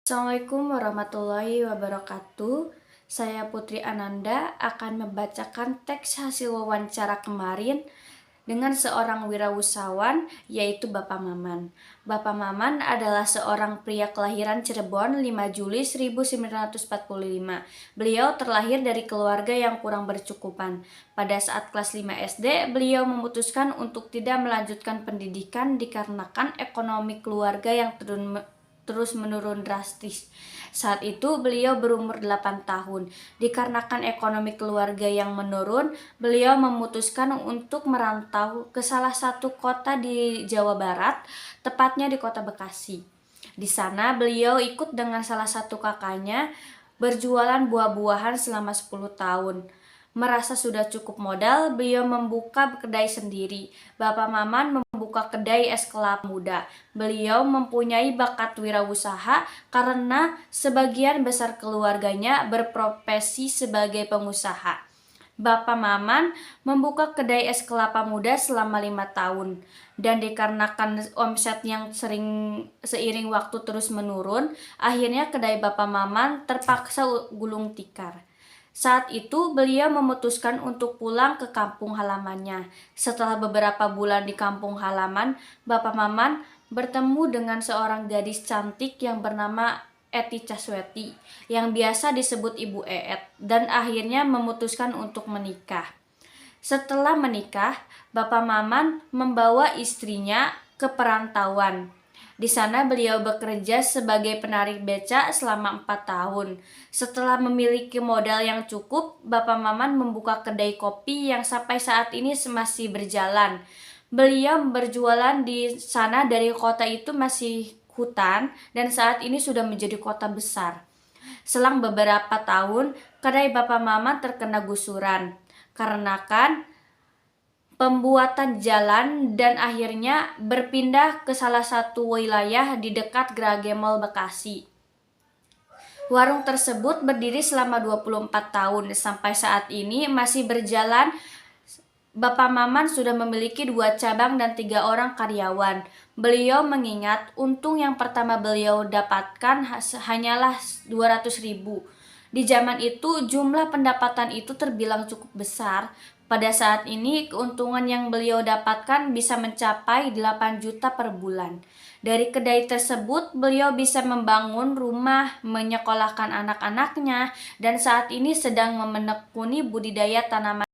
Assalamualaikum warahmatullahi wabarakatuh. Saya Putri Ananda akan membacakan teks hasil wawancara kemarin dengan seorang wirausahawan yaitu Bapak Maman. Bapak Maman adalah seorang pria kelahiran Cirebon 5 Juli 1945. Beliau terlahir dari keluarga yang kurang bercukupan. Pada saat kelas 5 SD, beliau memutuskan untuk tidak melanjutkan pendidikan dikarenakan ekonomi keluarga yang terus menurun drastis. Saat itu beliau berumur 8 tahun. Dikarenakan ekonomi keluarga yang menurun, beliau memutuskan untuk merantau ke salah satu kota di Jawa Barat, tepatnya di kota Bekasi. Di sana beliau ikut dengan salah satu kakaknya berjualan buah-buahan selama 10 tahun. Merasa sudah cukup modal, beliau membuka kedai sendiri. Bapak Maman membuka kedai es kelapa muda. Beliau mempunyai bakat wirausaha karena sebagian besar keluarganya berprofesi sebagai pengusaha. Bapak Maman membuka kedai es kelapa muda selama 5 tahun. Dan dikarenakan omset yang seiring waktu terus menurun, akhirnya kedai Bapak Maman terpaksa gulung tikar. Saat itu beliau memutuskan untuk pulang ke kampung halamannya. Setelah beberapa bulan di kampung halaman, Bapak Maman bertemu dengan seorang gadis cantik yang bernama Eti Casweti, yang biasa disebut Ibu Eet, dan akhirnya memutuskan untuk menikah. Setelah menikah, Bapak Maman membawa istrinya ke perantauan. Di sana beliau bekerja sebagai penarik beca selama 4 tahun. Setelah memiliki modal yang cukup, Bapak Maman membuka kedai kopi yang sampai saat ini masih berjalan. Beliau berjualan di sana dari kota itu masih hutan dan saat ini sudah menjadi kota besar. Selang beberapa tahun, kedai Bapak Maman terkena gusuran. Karena pembuatan jalan dan akhirnya berpindah ke salah satu wilayah di dekat Grage Mall Bekasi. Warung tersebut berdiri selama 24 tahun. Sampai saat ini masih berjalan. Bapak Maman sudah memiliki 2 cabang dan 3 orang karyawan. Beliau mengingat untung yang pertama beliau dapatkan hanyalah 200.000. Di zaman itu jumlah pendapatan itu terbilang cukup besar. Pada saat ini keuntungan yang beliau dapatkan bisa mencapai 8 juta per bulan. Dari kedai tersebut beliau bisa membangun rumah, menyekolahkan anak-anaknya, dan saat ini sedang menekuni budidaya tanaman